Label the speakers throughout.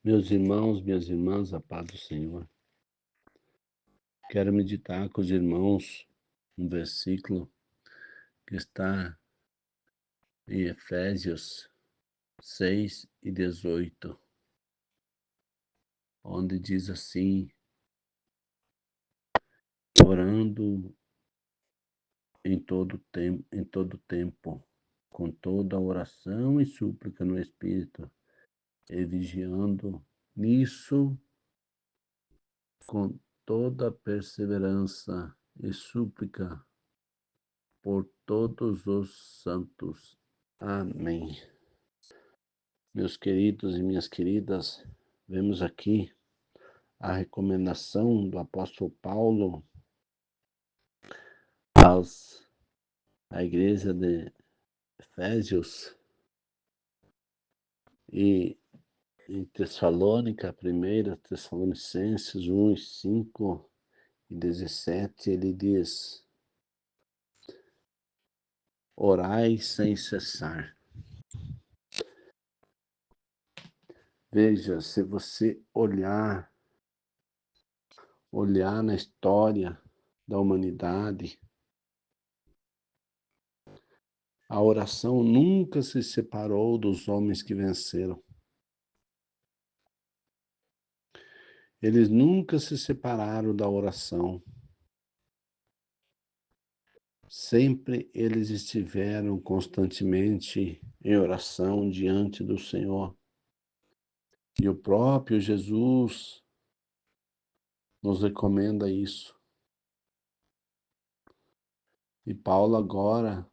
Speaker 1: Meus irmãos, minhas irmãs, a paz do Senhor. Quero meditar com os irmãos um versículo que está em Efésios 6:18, onde diz assim: orando em todo tempo, com toda oração e súplica no Espírito, e vigiando nisso com toda perseverança e súplica por todos os santos. Amém. Meus queridos e minhas queridas, vemos aqui a recomendação do apóstolo Paulo à igreja de Efésios e em Tessalônica, 1 Tessalonicenses 1:5 e 17, ele diz: orai sem cessar. Veja, se você olhar na história da humanidade, a oração nunca se separou dos homens que venceram. Eles nunca se separaram da oração. Sempre eles estiveram constantemente em oração diante do Senhor. E o próprio Jesus nos recomenda isso. E Paulo agora,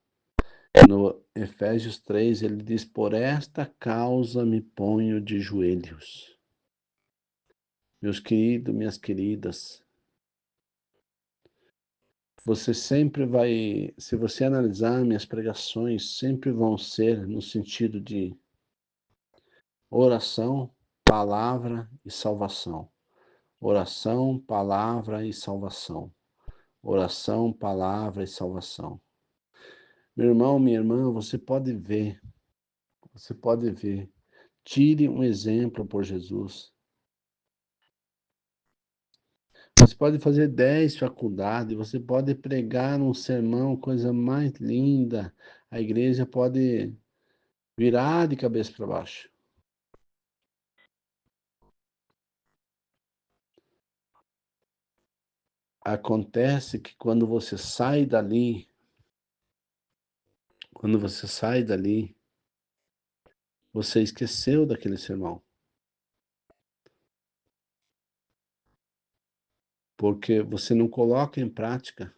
Speaker 1: no Efésios 3, ele diz: por esta causa me ponho de joelhos. Meus queridos, minhas queridas, você sempre vai, se você analisar minhas pregações, sempre vão ser no sentido de oração, palavra e salvação. Oração, palavra e salvação. Oração, palavra e salvação. Meu irmão, minha irmã, você pode ver. Tire um exemplo por Jesus. Você pode fazer 10 faculdades, você pode pregar um sermão, coisa mais linda. A igreja pode virar de cabeça para baixo. Acontece que quando você sai dali, você esqueceu daquele sermão. Porque você não coloca em prática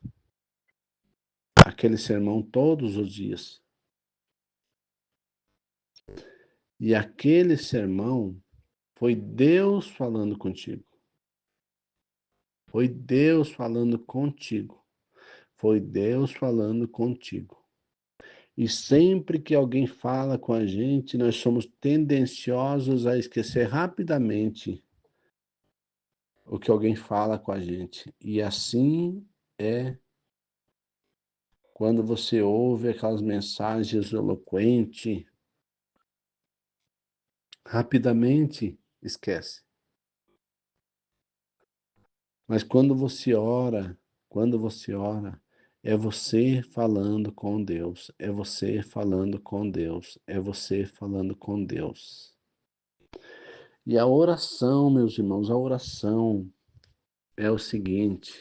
Speaker 1: aquele sermão todos os dias. E aquele sermão foi Deus falando contigo. Foi Deus falando contigo. Foi Deus falando contigo. E sempre que alguém fala com a gente, nós somos tendenciosos a esquecer rapidamente o que alguém fala com a gente. E assim é quando você ouve aquelas mensagens eloquentes, rapidamente esquece. Mas quando você ora, é você falando com Deus, é você falando com Deus, é você falando com Deus. E a oração, meus irmãos, a oração é o seguinte: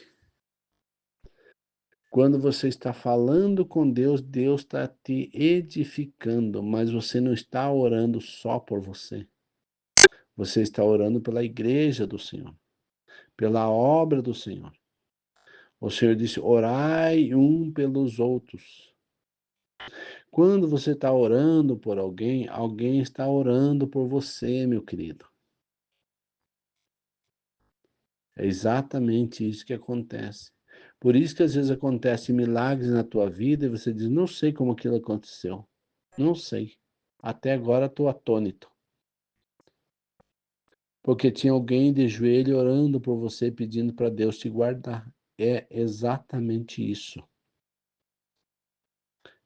Speaker 1: quando você está falando com Deus, Deus está te edificando, mas você não está orando só por você. Você está orando pela igreja do Senhor, pela obra do Senhor. O Senhor disse: orai um pelos outros. Quando você está orando por alguém, alguém está orando por você, meu querido. É exatamente isso que acontece. Por isso que às vezes acontecem milagres na tua vida e você diz: não sei como aquilo aconteceu. Não sei. Até agora estou atônito. Porque tinha alguém de joelho orando por você, pedindo para Deus te guardar. É exatamente isso.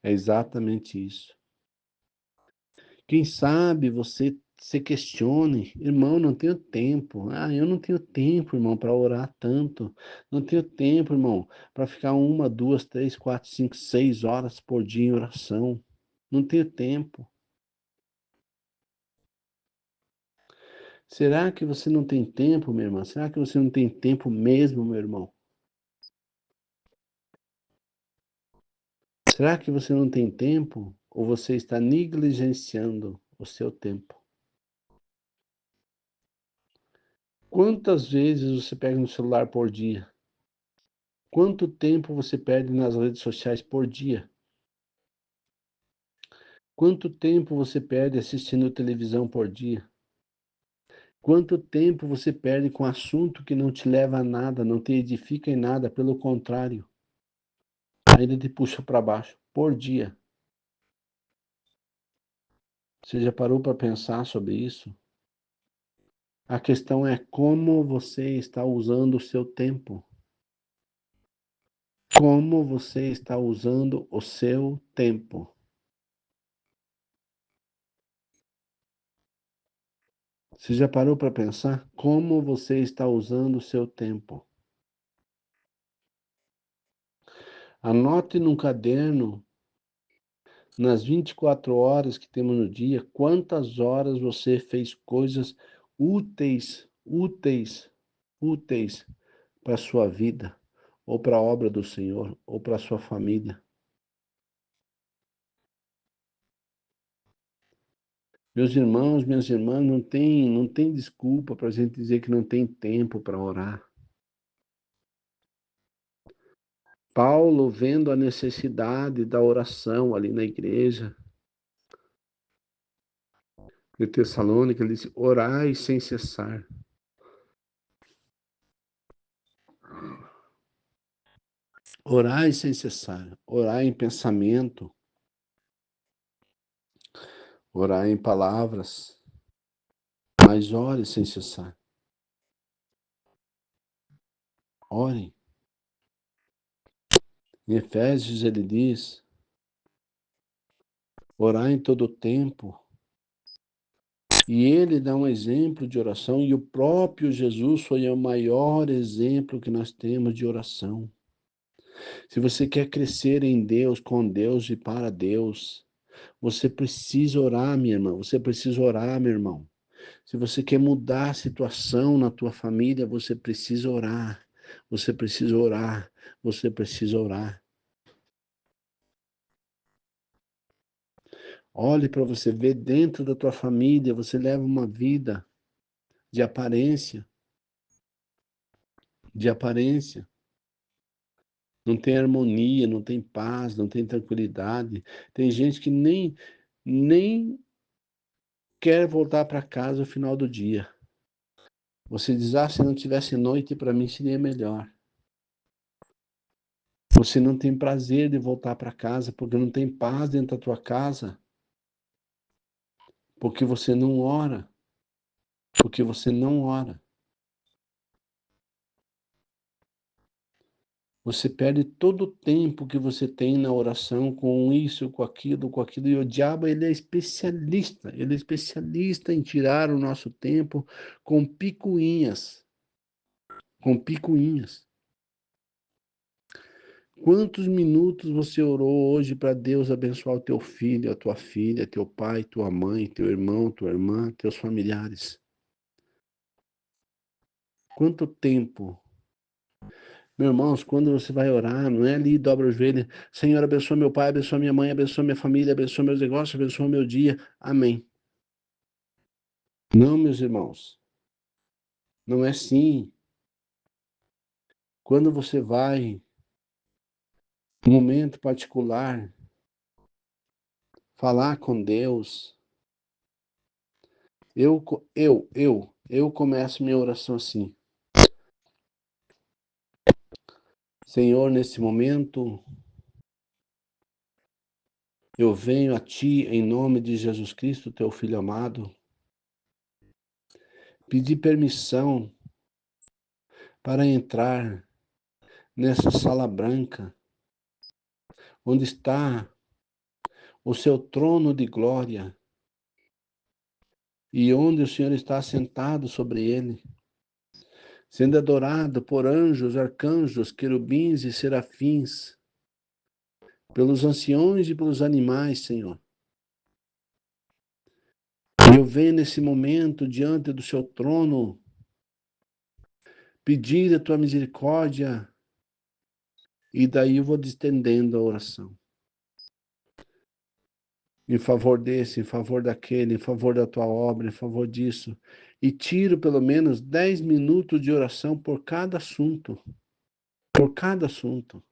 Speaker 1: É exatamente isso. Quem sabe você se questione, irmão, não tenho tempo. Ah, eu não tenho tempo, irmão, para orar tanto. Não tenho tempo, irmão, para ficar 1, 2, 3, 4, 5, 6 horas por dia em oração. Não tenho tempo. Será que você não tem tempo, minha irmã? Será que você não tem tempo mesmo, meu irmão? Será que você não tem tempo? Ou você está negligenciando o seu tempo? Quantas vezes você pega no celular por dia? Quanto tempo você perde nas redes sociais por dia? Quanto tempo você perde assistindo televisão por dia? Quanto tempo você perde com assunto que não te leva a nada, não te edifica em nada, pelo contrário, ainda te puxa para baixo por dia? Você já parou para pensar sobre isso? A questão é como você está usando o seu tempo. Como você está usando o seu tempo? Você já parou para pensar como você está usando o seu tempo? Anote num caderno, nas 24 horas que temos no dia, quantas horas você fez coisas úteis para a sua vida, ou para a obra do Senhor, ou para a sua família. Meus irmãos, minhas irmãs, não tem desculpa para a gente dizer que não tem tempo para orar. Paulo, vendo a necessidade da oração ali na igreja de Tessalônica, ele disse: orai sem cessar. Orai sem cessar. Orai em pensamento, orai em palavras, mas ore sem cessar. Ore. Em Efésios ele diz: orai em todo o tempo. E ele dá um exemplo de oração, e o próprio Jesus foi o maior exemplo que nós temos de oração. Se você quer crescer em Deus, com Deus e para Deus, você precisa orar, minha irmã. Você precisa orar, meu irmão. Se você quer mudar a situação na tua família, você precisa orar. Você precisa orar. Você precisa orar. Olhe para você ver dentro da tua família, você leva uma vida de aparência, de aparência. Não tem harmonia, não tem paz, não tem tranquilidade. Tem gente que nem quer voltar para casa no final do dia. Você diz: ah, se não tivesse noite, para mim seria melhor. Você não tem prazer de voltar para casa porque não tem paz dentro da tua casa, porque você não ora, porque você não ora. Você perde todo o tempo que você tem na oração com isso, com aquilo, e o diabo, ele é especialista em tirar o nosso tempo com picuinhas, com picuinhas. Quantos minutos você orou hoje para Deus abençoar o teu filho, a tua filha, teu pai, tua mãe, teu irmão, tua irmã, teus familiares? Quanto tempo? Meus irmãos, quando você vai orar, não é ali, dobra o joelho, Senhor, abençoa meu pai, abençoa minha mãe, abençoa minha família, abençoa meus negócios, abençoa meu dia. Amém. Não, meus irmãos, não é assim. Quando você vai, num momento particular, falar com Deus, eu começo minha oração assim: Senhor, nesse momento, eu venho a Ti em nome de Jesus Cristo, Teu Filho amado, pedir permissão para entrar nessa sala branca, onde está o Seu trono de glória, e onde o Senhor está sentado sobre ele, sendo adorado por anjos, arcanjos, querubins e serafins, pelos anciões e pelos animais, Senhor. E eu venho nesse momento diante do seu trono, pedir a tua misericórdia, e daí eu vou estendendo a oração. Em favor desse, em favor daquele, em favor da tua obra, em favor disso. E tiro pelo menos 10 minutos de oração por cada assunto. Por cada assunto.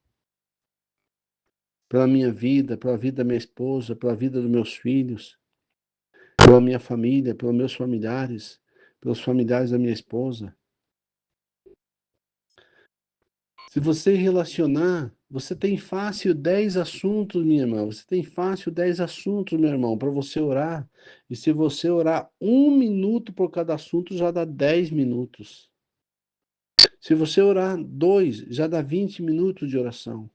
Speaker 1: Pela minha vida, pela vida da minha esposa, pela vida dos meus filhos, pela minha família, pelos meus familiares, pelos familiares da minha esposa. Se você relacionar, você tem fácil 10 assuntos, minha irmã. Você tem fácil 10 assuntos, meu irmão, para você orar. E se você orar 1 minuto por cada assunto, já dá 10 minutos. Se você orar 2, já dá 20 minutos de oração.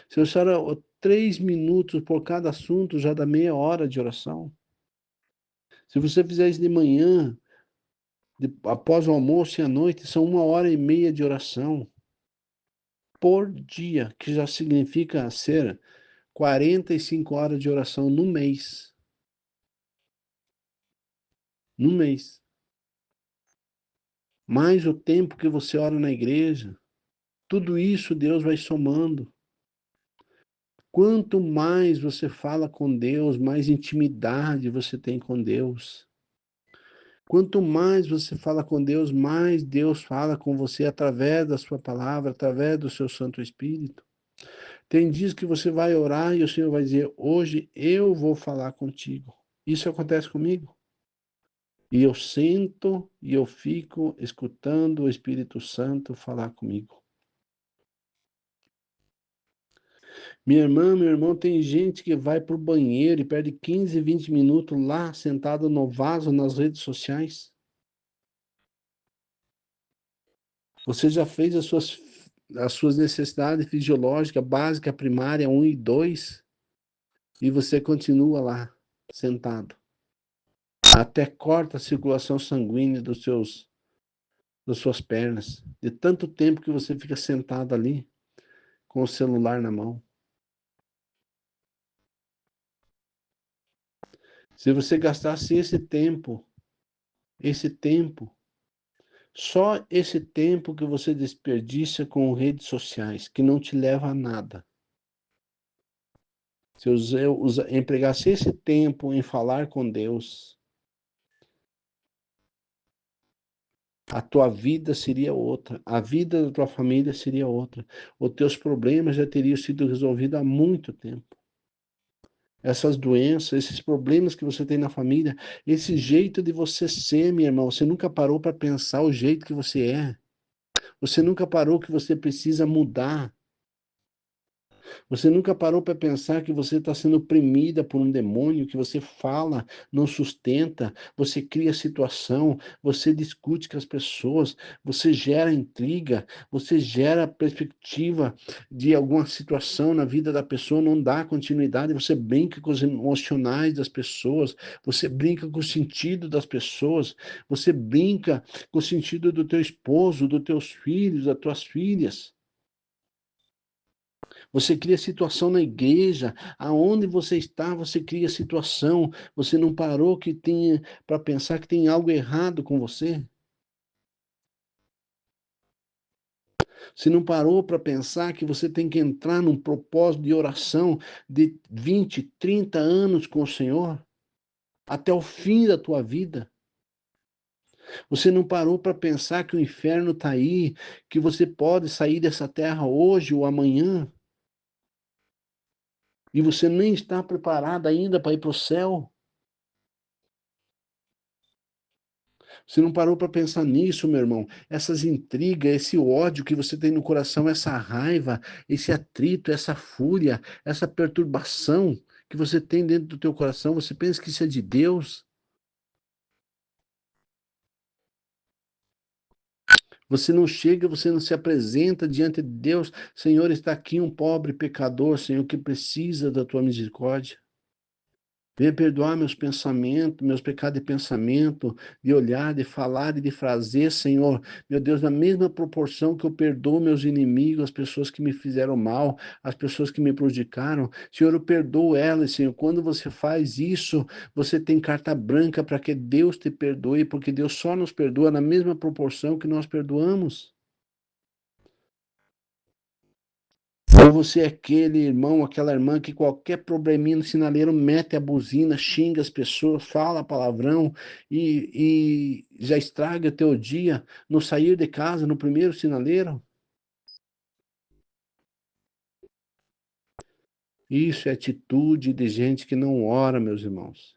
Speaker 1: Se você orar 3 minutos por cada assunto, já dá meia hora de oração. Se você fizer isso de manhã, após o almoço e à noite, são 1 hora e meia de oração por dia, que já significa ser 45 horas de oração no mês. No mês. Mais o tempo que você ora na igreja. Tudo isso Deus vai somando. Quanto mais você fala com Deus, mais intimidade você tem com Deus. Quanto mais você fala com Deus, mais Deus fala com você através da sua palavra, através do seu Santo Espírito. Tem dias que você vai orar e o Senhor vai dizer: hoje eu vou falar contigo. Isso acontece comigo. E eu sento e eu fico escutando o Espírito Santo falar comigo. Minha irmã, meu irmão, tem gente que vai para o banheiro e perde 15, 20 minutos lá, sentado no vaso nas redes sociais. Você já fez as suas necessidades fisiológicas, básica, primária, 1 e 2, e você continua lá, sentado. Até corta a circulação sanguínea das suas pernas, de tanto tempo que você fica sentado ali, com o celular na mão. Se você gastasse esse tempo, só esse tempo que você desperdiça com redes sociais, que não te leva a nada. Se empregasse esse tempo em falar com Deus, a tua vida seria outra, a vida da tua família seria outra. Os teus problemas já teriam sido resolvidos há muito tempo. Essas doenças, esses problemas que você tem na família, esse jeito de você ser, minha irmã, você nunca parou para pensar o jeito que você é. Você nunca parou que você precisa mudar. Você nunca parou para pensar que você está sendo oprimida por um demônio, que você fala, não sustenta, você cria situação, você discute com as pessoas, você gera intriga, você gera perspectiva de alguma situação na vida da pessoa, não dá continuidade, você brinca com os emocionais das pessoas, você brinca com o sentido das pessoas, você brinca com o sentido do teu esposo, dos teus filhos, das tuas filhas. Você cria situação na igreja, aonde você está, você cria situação. Você não parou que tinha para pensar que tem algo errado com você? Você não parou para pensar que você tem que entrar num propósito de oração de 20, 30 anos com o Senhor, até o fim da tua vida? Você não parou para pensar que o inferno está aí, que você pode sair dessa terra hoje ou amanhã, e você nem está preparado ainda para ir para o céu? Você não parou para pensar nisso, meu irmão? Essas intrigas, esse ódio que você tem no coração, essa raiva, esse atrito, essa fúria, essa perturbação que você tem dentro do teu coração, você pensa que isso é de Deus? Você não chega, você não se apresenta diante de Deus. Senhor, está aqui um pobre pecador, Senhor, que precisa da tua misericórdia. Venha perdoar meus pensamentos, meus pecados de pensamento, de olhar, de falar e de fazer, Senhor. Meu Deus, na mesma proporção que eu perdoo meus inimigos, as pessoas que me fizeram mal, as pessoas que me prejudicaram, Senhor, eu perdoo elas, Senhor. Quando você faz isso, você tem carta branca para que Deus te perdoe, porque Deus só nos perdoa na mesma proporção que nós perdoamos. Ou você é aquele irmão, aquela irmã que qualquer probleminha no sinaleiro mete a buzina, xinga as pessoas, fala palavrão e já estraga o teu dia no sair de casa, no primeiro sinaleiro? Isso é atitude de gente que não ora, meus irmãos.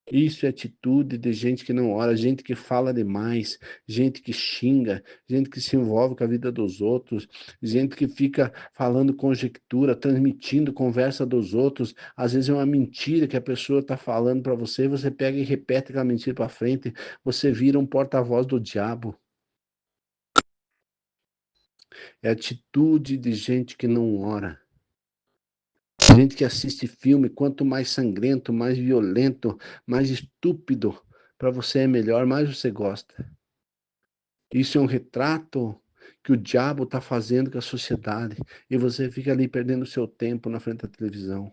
Speaker 1: Isso é atitude de gente que não ora, gente que fala demais, gente que xinga, gente que se envolve com a vida dos outros, gente que fica falando conjectura, transmitindo conversa dos outros. Às vezes é uma mentira que a pessoa está falando para você, você pega e repete aquela mentira para frente, você vira um porta-voz do diabo. É atitude de gente que não ora. Gente que assiste filme, quanto mais sangrento, mais violento, mais estúpido, para você é melhor, mais você gosta. Isso é um retrato que o diabo está fazendo com a sociedade. E você fica ali perdendo seu tempo na frente da televisão.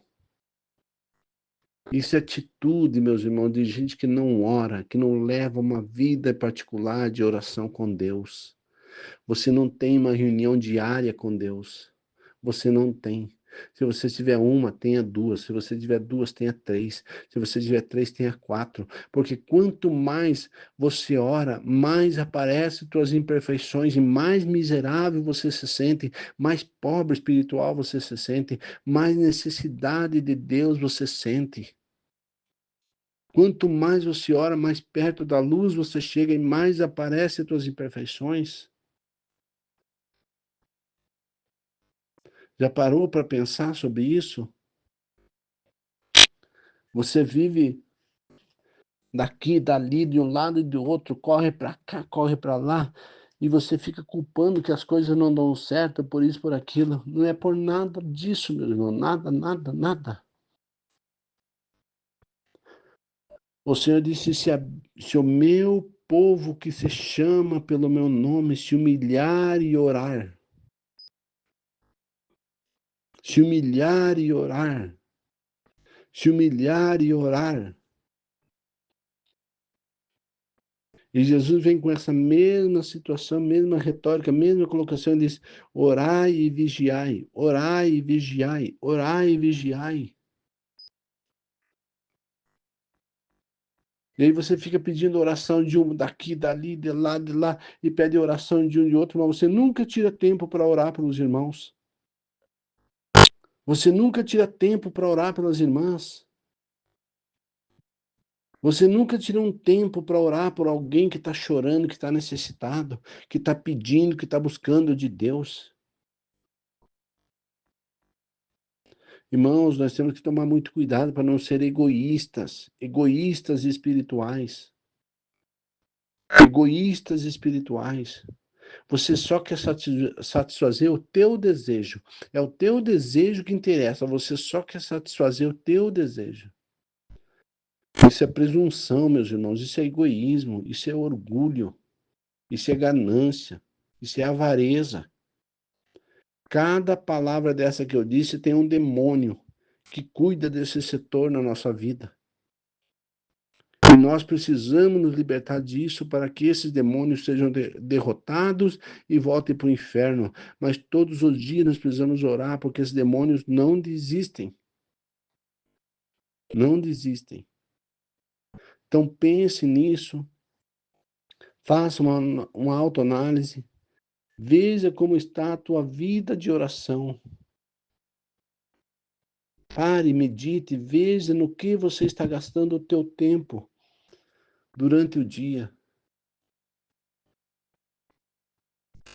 Speaker 1: Isso é atitude, meus irmãos, de gente que não ora, que não leva uma vida particular de oração com Deus. Você não tem uma reunião diária com Deus. Você não tem. Se você tiver uma, tenha duas. Se você tiver duas, tenha três. Se você tiver três, tenha quatro. Porque quanto mais você ora, mais aparecem suas imperfeições e mais miserável você se sente, mais pobre espiritual você se sente, mais necessidade de Deus você sente. Quanto mais você ora, mais perto da luz você chega e mais aparecem suas imperfeições. Já parou para pensar sobre isso? Você vive daqui, dali, de um lado e do outro, corre para cá, corre para lá, e você fica culpando que as coisas não dão certo, por isso, por aquilo. Não é por nada disso, meu irmão, nada, nada, nada. O Senhor disse: se o meu povo que se chama pelo meu nome se humilhar e orar, se humilhar e orar, se humilhar e orar. E Jesus vem com essa mesma situação, mesma retórica, mesma colocação, ele diz: orai e vigiai, orai e vigiai, orai e vigiai. E aí você fica pedindo oração de um daqui, dali, de lá, e pede oração de um de outro, mas você nunca tira tempo para orar pelos irmãos. Você nunca tira tempo para orar pelas irmãs. Você nunca tira um tempo para orar por alguém que está chorando, que está necessitado, que está pedindo, que está buscando de Deus. Irmãos, nós temos que tomar muito cuidado para não ser egoístas, egoístas espirituais. Egoístas espirituais. Você só quer satisfazer o teu desejo. É o teu desejo que interessa. Você só quer satisfazer o teu desejo. Isso é presunção, meus irmãos. Isso é egoísmo. Isso é orgulho. Isso é ganância. Isso é avareza. Cada palavra dessa que eu disse tem um demônio que cuida desse setor na nossa vida. E nós precisamos nos libertar disso para que esses demônios sejam derrotados e voltem para o inferno. Mas todos os dias nós precisamos orar porque esses demônios não desistem. Não desistem. Então pense nisso, faça uma autoanálise, veja como está a tua vida de oração. Pare, medite, veja no que você está gastando o teu tempo durante o dia.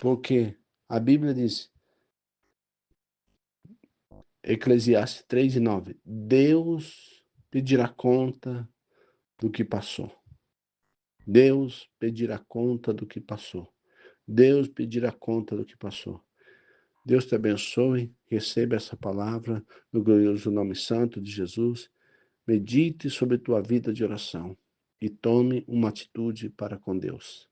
Speaker 1: Porque a Bíblia diz, Eclesiastes 3:9, Deus pedirá conta do que passou. Deus pedirá conta do que passou. Deus pedirá conta do que passou. Deus te abençoe, receba essa palavra no glorioso nome santo de Jesus. Medite sobre tua vida de oração e tome uma atitude para com Deus.